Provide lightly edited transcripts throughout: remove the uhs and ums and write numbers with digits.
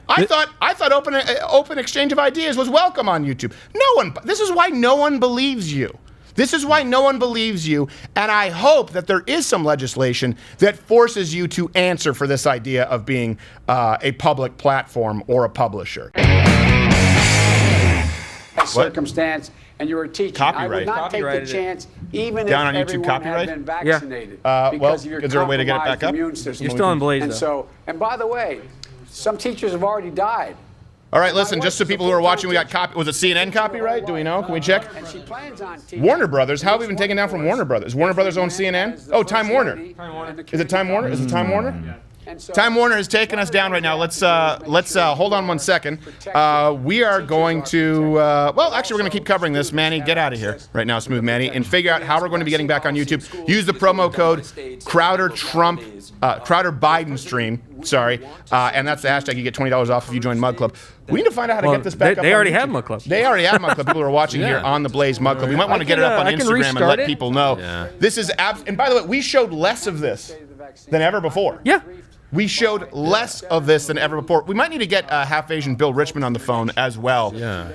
I thought open exchange of ideas was welcome on YouTube. This is why no one believes you. This is why no one believes you, and I hope that there is some legislation that forces you to answer for this idea of being a public platform or a publisher. Circumstance, and you're a teacher. Copyright. I would not take the chance, even Down if on YouTube, everyone copyright? had been vaccinated. Well, Because of your is there a way to get it back up? immune system. You're still on Blaze, And though. so, and by the way, some teachers have already died. All right, listen, just so people who are watching, we got was it CNN copyright? Do we know? Can we check? And she plans on teaching. Warner Brothers. How have we been taken down from Warner Brothers? Warner Brothers owns CNN? Oh, Time Warner. Is it Time Warner? Is it Time Warner? Time Warner has taken us down right now. Let's hold on 1 second. We are going to well, actually, we're going to keep covering this. Manny, get out of here right now, Smooth Manny, and figure out how we're going to be getting back on YouTube. Use the promo code Crowder Biden stream. Sorry, and that's the hashtag. You get $20 off if you join Mug Club. We need to find out how to get this back up. They already on have YouTube. Mug Club. They already have Mug Club. People who are watching here on the Blaze Mug Club. We might want to get it up on Instagram and let people know. This is and by the way, we showed less of this than ever before. Yeah. We showed less of this than ever before. We might need to get half Asian Bill Richmond on the phone as well,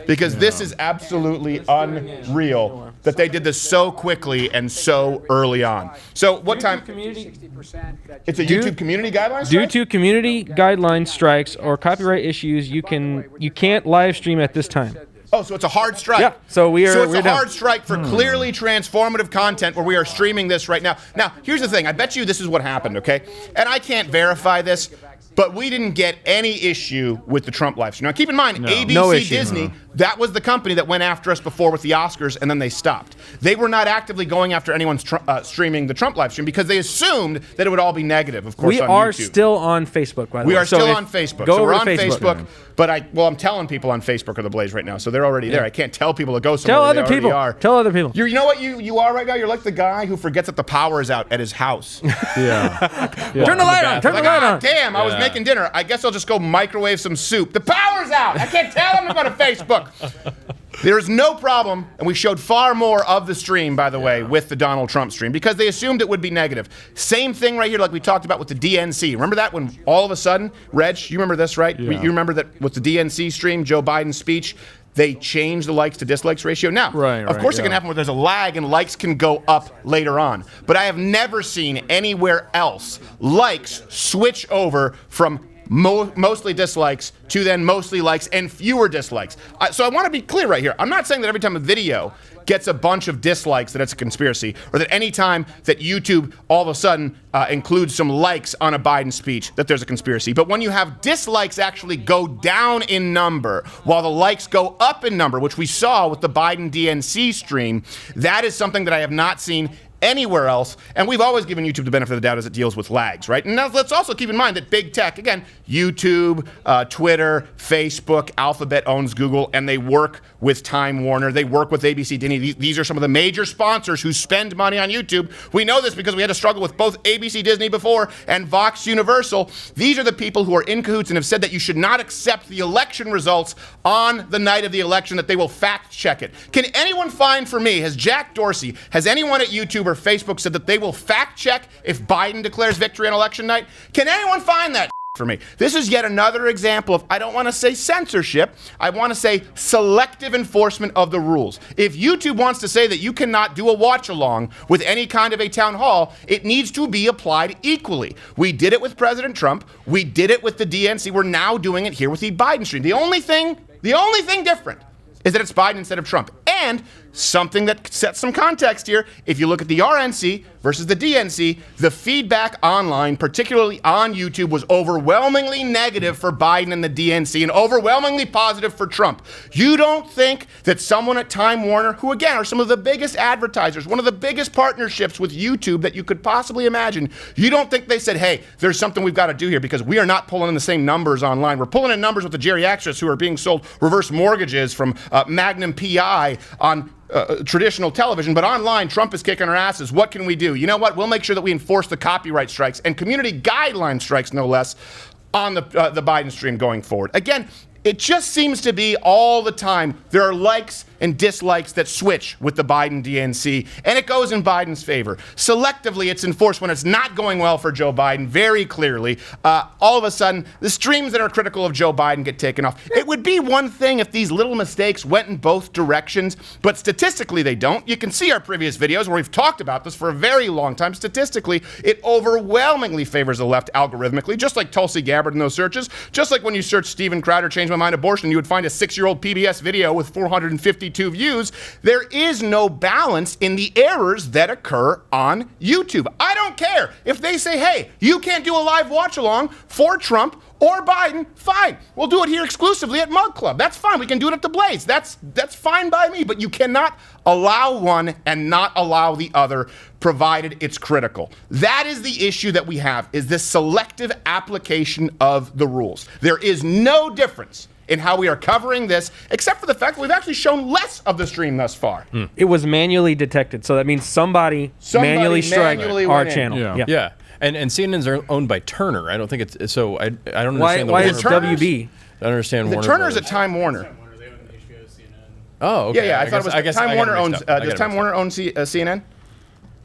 because this is absolutely unreal that they did this so quickly and so early on. So what time? It's a YouTube community guidelines. Due to community guideline strikes or copyright issues, you can't live stream at this time. Oh, so it's a hard strike. Yeah, so it's a hard strike for clearly transformative content where we are streaming this right now. Now, here's the thing. I bet you this is what happened, okay? And I can't verify this, but we didn't get any issue with the Trump live stream. Now, keep in mind, ABC Disney, that was the company that went after us before with the Oscars, and then they stopped. They were not actively going after anyone streaming the Trump live stream because they assumed that it would all be negative, of course, on YouTube. We are still on Facebook, by the way. We are still on Facebook. Go so over we're on to Facebook. But I'm telling people on Facebook or the Blaze right now, so they're already there. I can't tell people to go somewhere. Tell where other they people. are. Tell other people. You know what you are right now? You're like the guy who forgets that the power is out at his house. Turn the light on. Turn the light on. Damn, I was making dinner. I guess I'll just go microwave some soup. The power's out. I can't tell them to go to Facebook. There is no problem, and we showed far more of the stream, by the way, with the Donald Trump stream, because they assumed it would be negative. Same thing right here, like we talked about with the DNC. Remember that when all of a sudden, Reg, you remember this, right? You remember that with the DNC stream, Joe Biden's speech, they changed the likes to dislikes ratio. Now, of course it can happen where there's a lag and likes can go up later on. But I have never seen anywhere else likes switch over from mostly dislikes to then mostly likes and fewer dislikes. So I want to be clear right here. I'm not saying that every time a video gets a bunch of dislikes that it's a conspiracy, or that any time that YouTube all of a sudden includes some likes on a Biden speech that there's a conspiracy. But when you have dislikes actually go down in number while the likes go up in number, which we saw with the Biden DNC stream, that is something that I have not seen anywhere else, and we've always given YouTube the benefit of the doubt as it deals with lags, right? And now let's also keep in mind that big tech, again, YouTube, Twitter, Facebook, Alphabet owns Google, and they work with Time Warner, they work with ABC Disney. These are some of the major sponsors who spend money on YouTube. We know this because we had to struggle with both ABC Disney before and Vox Universal. These are the people who are in cahoots and have said that you should not accept the election results on the night of the election, that they will fact check it. Can anyone find for me, has Jack Dorsey, has anyone at YouTube or Facebook said that they will fact check if Biden declares victory on election night? Can anyone find that for me? This is yet another example of, I don't want to say censorship, I want to say selective enforcement of the rules. If YouTube wants to say that you cannot do a watch along with any kind of a town hall, it needs to be applied equally. We did it with President Trump, we did it with the DNC, we're now doing it here with the Biden stream. The only thing different is that it's Biden instead of Trump. And something that sets some context here, if you look at the RNC versus the DNC, the feedback online, particularly on YouTube, was overwhelmingly negative for Biden and the DNC and overwhelmingly positive for Trump. You don't think that someone at Time Warner, who again are some of the biggest advertisers, one of the biggest partnerships with YouTube that you could possibly imagine, you don't think they said, hey, there's something we've got to do here because we are not pulling in the same numbers online. We're pulling in numbers with the geriatrics who are being sold reverse mortgages from Magnum PI on traditional television, but online, Trump is kicking our asses. What can we do? You know what? We'll make sure that we enforce the copyright strikes and community guideline strikes, no less, on the Biden stream going forward. Again, it just seems to be all the time there are likes and dislikes that switch with the Biden DNC, and it goes in Biden's favor. Selectively, it's enforced when it's not going well for Joe Biden, very clearly. All of a sudden, the streams that are critical of Joe Biden get taken off. It would be one thing if these little mistakes went in both directions, but statistically they don't. You can see our previous videos where we've talked about this for a very long time. Statistically, it overwhelmingly favors the left algorithmically, just like Tulsi Gabbard in those searches, just like when you search Steven Crowder, Change My Mind Abortion, you would find a 6-year-old PBS video with 452 views. There is no balance in the errors that occur on YouTube. I don't care if they say, hey, you can't do a live watch along for Trump or Biden, fine. We'll do it here exclusively at Mug Club. That's fine. We can do it at the Blaze. That's fine by me. But you cannot allow one and not allow the other, provided it's critical. That is the issue that we have, is this selective application of the rules. There is no difference in how we are covering this, except for the fact that we've actually shown less of the stream thus far. It was manually detected, so that means somebody manually struck our channel. Yeah. And CNN's are owned by Turner. I don't think it's so. I don't understand why the is Warner. WB? I don't understand. The Warner Turner's Brothers. at Time Warner. Oh, okay. Yeah. I thought it was Time Warner owns. Does Time Warner own CNN?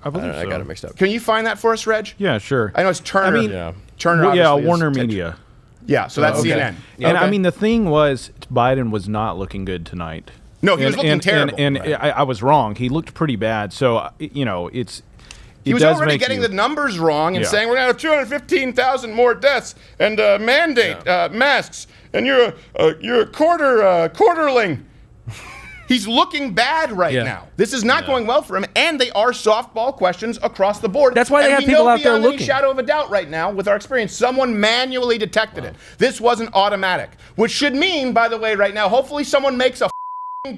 I believe I so. got it mixed up. Can you find that for us, Reg? Yeah, sure. I know it's Turner. I mean, Turner. Well, yeah, obviously is Warner Ted- Media. Yeah, so that's Okay. CNN. And Okay. I mean, the thing was, Biden was not looking good tonight. No, he was looking terrible. And I was wrong. He looked pretty bad. So, you know, it He was does already make getting you- the numbers wrong and Yeah. saying we're going to have 215,000 more deaths and mandate masks, and you're a quarterling. He's looking bad right now. This is not going well for him, and they are softball questions across the board. That's why they and have we people know out there beyond any looking. shadow of a doubt right now, with our experience, someone manually detected it. This wasn't automatic, which should mean, by the way, right now, hopefully someone makes a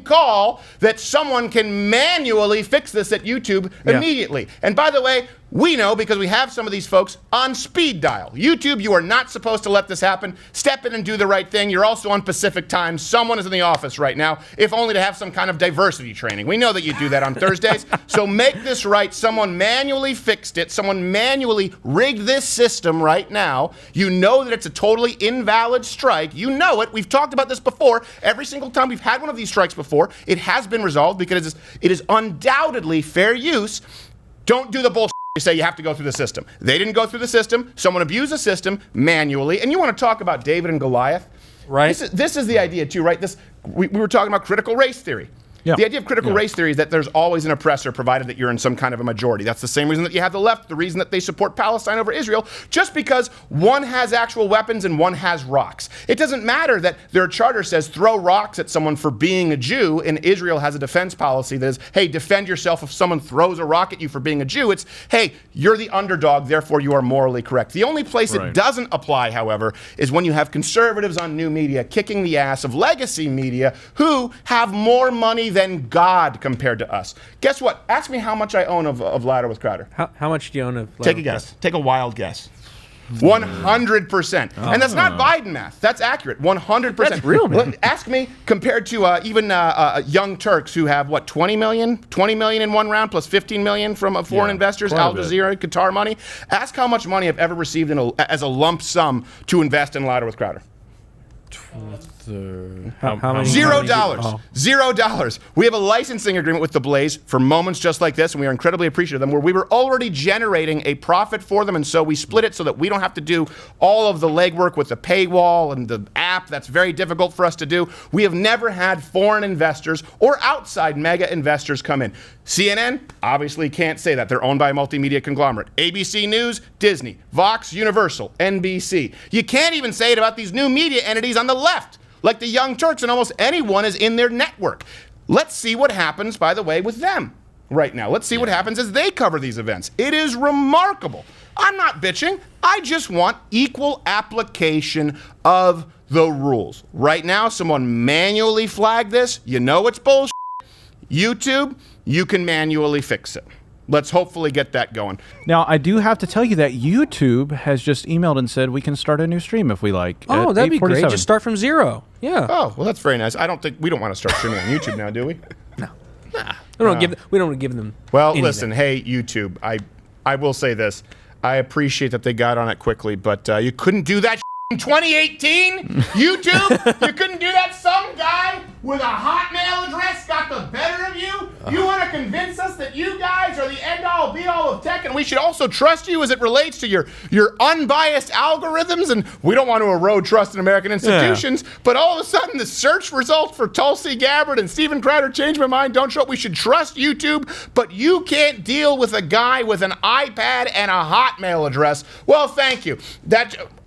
call that someone can manually fix this at YouTube immediately. And by the way, we know because we have some of these folks on speed dial. YouTube, you are not supposed to let this happen. Step in and do the right thing. You're also on Pacific time. Someone is in the office right now, if only to have some kind of diversity training. We know that you do that on Thursdays. So make this right. Someone manually fixed it. Someone manually rigged this system right now. You know that it's a totally invalid strike. You know it. We've talked about this before. Every single time we've had one of these strikes before, it has been resolved because it is undoubtedly fair use. Don't do the bullshit. You say you have to go through the system. They didn't go through the system. Someone abused the system manually. And you want to talk about David and Goliath? Right. This is the idea too, right? We were talking about critical race theory. Yeah. The idea of critical race theory is that there's always an oppressor, provided that you're in some kind of a majority. That's the same reason that you have the left, the reason that they support Palestine over Israel, just because one has actual weapons and one has rocks. It doesn't matter that their charter says throw rocks at someone for being a Jew, and Israel has a defense policy that is, hey, defend yourself if someone throws a rock at you for being a Jew. It's, hey, you're the underdog, therefore you are morally correct. The only place it doesn't apply, however, is when you have conservatives on new media kicking the ass of legacy media who have more money than God compared to us. Guess what? Ask me how much I own of Ladder with Crowder. How much do you own of? Take a guess. Take a wild guess. 100%. And that's not Biden math. That's accurate. 100%. That's real, man. Ask me, compared to even young Turks who have, what, 20 million? 20 million in one round plus 15 million from foreign investors, Al Jazeera, Qatar money. Ask how much money I've ever received as a lump sum to invest in Ladder with Crowder. How many? $0. $0. We have a licensing agreement with the Blaze for moments just like this, and we are incredibly appreciative of them, where we were already generating a profit for them, and so we split it so that we don't have to do all of the legwork with the paywall and the app. That's very difficult for us to do. We have never had foreign investors or outside mega investors come in. CNN obviously can't say that. They're owned by a multimedia conglomerate. ABC News, Disney, Vox, Universal, NBC. You can't even say it about these new media entities on the left, like the Young Turks, and almost anyone is in their network. Let's see what happens, by the way, with them right now. Let's see what happens as they cover these events. It is remarkable. I'm not bitching. I just want equal application of the rules. Right now, someone manually flagged this. You know it's bullshit. YouTube, you can manually fix it. Let's hopefully get that going. Now, I do have to tell you that YouTube has just emailed and said we can start a new stream if we like. Oh, at that'd be great. 8:47. Just start from zero. Yeah. Oh, well, that's very nice. We don't want to start streaming on YouTube now, do we? We don't want to give them. Well, anything. listen, hey, YouTube, I will say this. I appreciate that they got on it quickly, but you couldn't do that in 2018? YouTube? You couldn't do that? Some guy with a Hotmail address got the be-all of tech, and we should also trust you as it relates to your unbiased algorithms, and we don't want to erode trust in American institutions, but all of a sudden the search results for Tulsi Gabbard and Steven Crowder changed my mind, don't show up. We should trust YouTube, but you can't deal with a guy with an iPad and a Hotmail address. Well, thank you.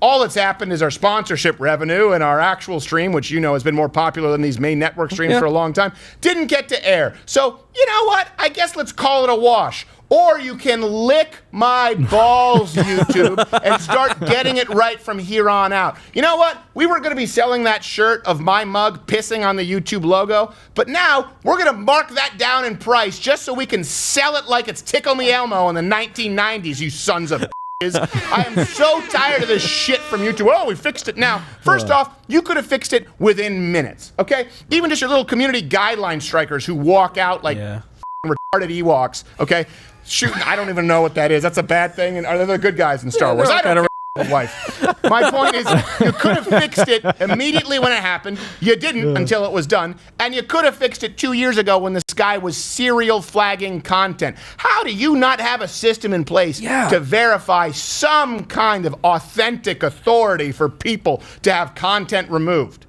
All that's happened is our sponsorship revenue and our actual stream, which you know has been more popular than these main network streams for a long time, didn't get to air. So, you know what? I guess let's call it a wash. Or you can lick my balls, YouTube, and start getting it right from here on out. You know what? We were going to be selling that shirt of my mug pissing on the YouTube logo, but now we're going to mark that down in price just so we can sell it like it's Tickle Me Elmo in the 1990s, you sons of I am so tired of this shit from YouTube. Oh, we fixed it now. First off, you could have fixed it within minutes, okay? Even just your little community guideline strikers who walk out like retarded Ewoks, okay? Shooting, I don't even know what that is. That's a bad thing. And are they the good guys in Star Wars? I don't know. Wife. My point is, you could have fixed it immediately when it happened. You didn't until it was done. And you could have fixed it 2 years ago when this guy was serial flagging content. How do you not have a system in place to verify some kind of authentic authority for people to have content removed?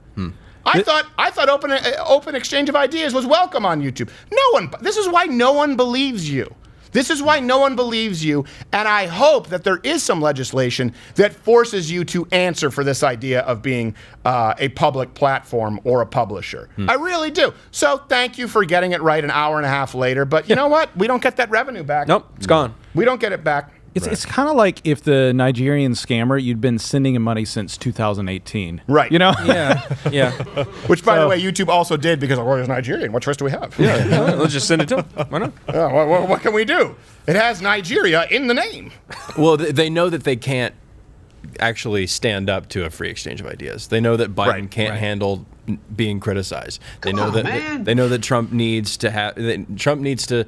I thought open exchange of ideas was welcome on YouTube. This is why no one believes you. This is why no one believes you, and I hope that there is some legislation that forces you to answer for this idea of being a public platform or a publisher. I really do. So thank you for getting it right an hour and a half later, but you know what? We don't get that revenue back. Nope, it's gone. We don't get it back. It's kind of like if the Nigerian scammer, you'd been sending him money since 2018. Right. You know? Yeah. Which, by the way, YouTube also did because, oh, he's Nigerian. What choice do we have? Let's just send it to him. Why not? What can we do? It has Nigeria in the name. Well, they know that they can't actually stand up to a free exchange of ideas. They know that Biden can't handle being criticized. They know that Trump needs to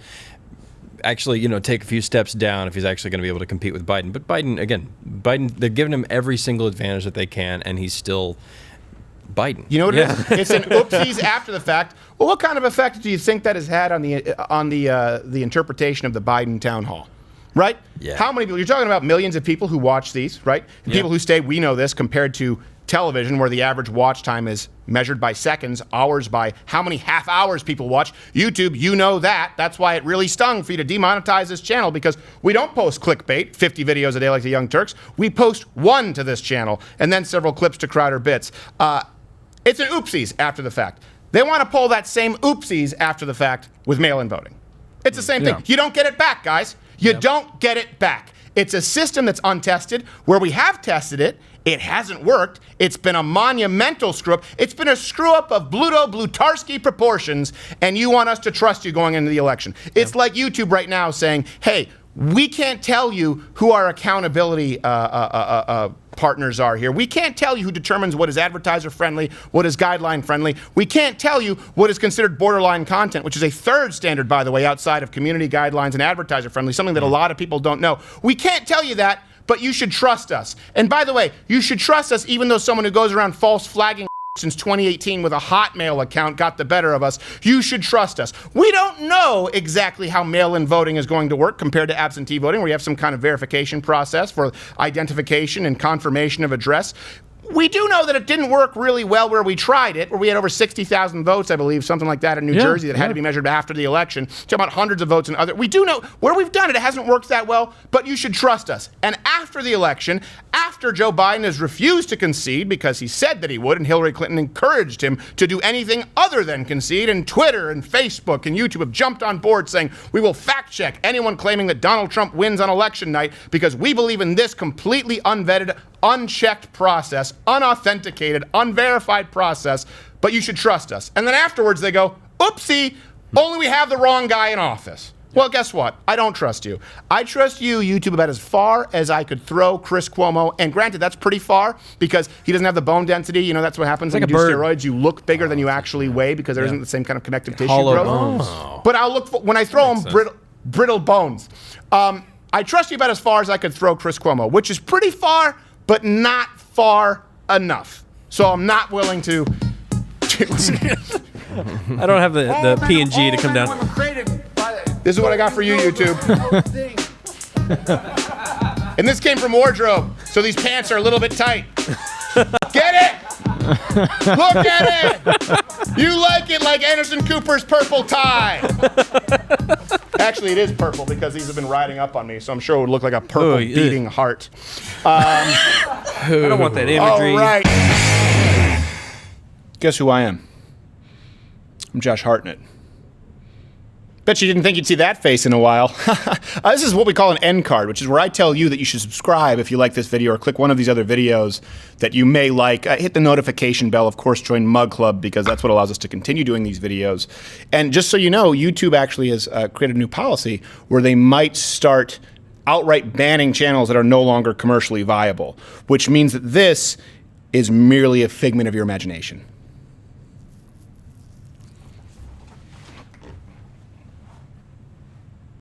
actually, take a few steps down if he's actually going to be able to compete with Biden. But Biden, they're giving him every single advantage that they can, and he's still Biden. You know what it is? It's an oopsies after the fact. Well, what kind of effect do you think that has had on the interpretation of the Biden Town Hall? Right? Yeah. How many people? You're talking about millions of people who watch these, right? And people who stay. We know this compared to television, where the average watch time is measured by seconds, hours by how many half hours people watch. YouTube, you know that. That's why it really stung for you to demonetize this channel, because we don't post clickbait, 50 videos a day like the Young Turks. We post one to this channel and then several clips to Crowder Bits. It's an oopsies after the fact. They want to pull that same oopsies after the fact with mail-in voting. It's the same thing. You don't get it back, guys. You don't get it back. It's a system that's untested. Where we have tested it, it hasn't worked. It's been a monumental screw-up. It's been a screw-up of Bluto-Blutarski proportions, and you want us to trust you going into the election. It's like YouTube right now saying, hey, we can't tell you who our accountability partners are here. We can't tell you who determines what is advertiser-friendly, what is guideline-friendly. We can't tell you what is considered borderline content, which is a third standard, by the way, outside of community guidelines and advertiser-friendly, something that a lot of people don't know. We can't tell you that, but you should trust us. And by the way, you should trust us even though someone who goes around false flagging since 2018 with a Hotmail account got the better of us. You should trust us. We don't know exactly how mail-in voting is going to work compared to absentee voting, where you have some kind of verification process for identification and confirmation of address. We do know that it didn't work really well where we tried it, where we had over 60,000 votes, I believe, something like that in New Jersey that had to be measured after the election. Talking about hundreds of votes in other. We do know where we've done it, it hasn't worked that well, but you should trust us. And after the election, after Joe Biden has refused to concede because he said that he would, and Hillary Clinton encouraged him to do anything other than concede, and Twitter and Facebook and YouTube have jumped on board saying, we will fact check anyone claiming that Donald Trump wins on election night because we believe in this completely unvetted, unchecked process, unauthenticated, unverified process, but you should trust us. And then afterwards they go, oopsie, only we have the wrong guy in office. Well, guess what? I don't trust you. I trust you, YouTube, about as far as I could throw Chris Cuomo. And granted, that's pretty far because he doesn't have the bone density. You know, that's what happens when you do steroids. You look bigger than you actually weigh because there isn't the same kind of connective tissue Hollow growth. bones. But I'll look for, when I throw them, brittle bones. I trust you about as far as I could throw Chris Cuomo, which is pretty far, but not far enough. So I'm not willing to. I don't have the P&G to come down. This is what I got for you, YouTube. And this came from wardrobe, so these pants are a little bit tight. Get it? Look at it! You like it like Anderson Cooper's purple tie. Actually, it is purple because these have been riding up on me, so I'm sure it would look like a purple beating heart. I don't want that imagery. All right. Guess who I am? I'm Josh Hartnett. Bet you didn't think you'd see that face in a while. This is what we call an end card, which is where I tell you that you should subscribe if you like this video or click one of these other videos that you may like. Hit the notification bell. Of course, join Mug Club because that's what allows us to continue doing these videos. And just so you know, YouTube actually has created a new policy where they might start outright banning channels that are no longer commercially viable, which means that this is merely a figment of your imagination.